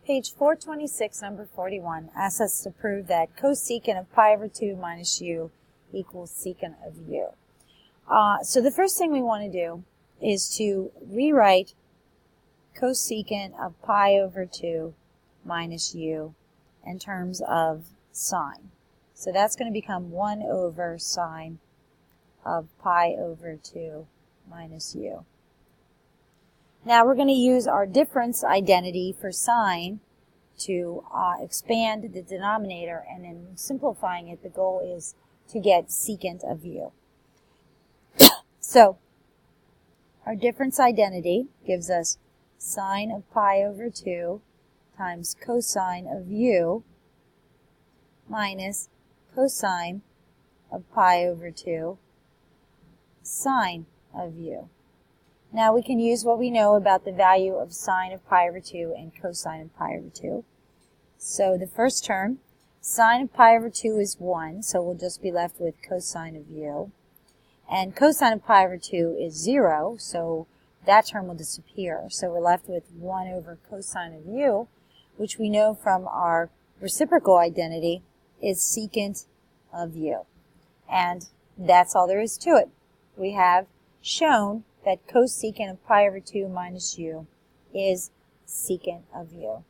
Page 426, number 41, asks us to prove that cosecant of pi over 2 minus u equals secant of u. So the first thing we want to do is to rewrite cosecant of pi over 2 minus u in terms of sine. So that's going to become 1 over sine of pi over 2 minus u. Now we're going to use our difference identity for sine to expand the denominator, and in simplifying it, the goal is to get secant of u. So our difference identity gives us sine of pi over 2 times cosine of u minus cosine of pi over 2 sine of u. Now we can use what we know about the value of sine of pi over 2 and cosine of pi over 2. So the first term, sine of pi over 2 is 1, so we'll just be left with cosine of u. And cosine of pi over 2 is 0, so that term will disappear. So we're left with 1 over cosine of u, which we know from our reciprocal identity is secant of u. And that's all there is to it. We have shown that cosecant of pi over 2 minus u is secant of u.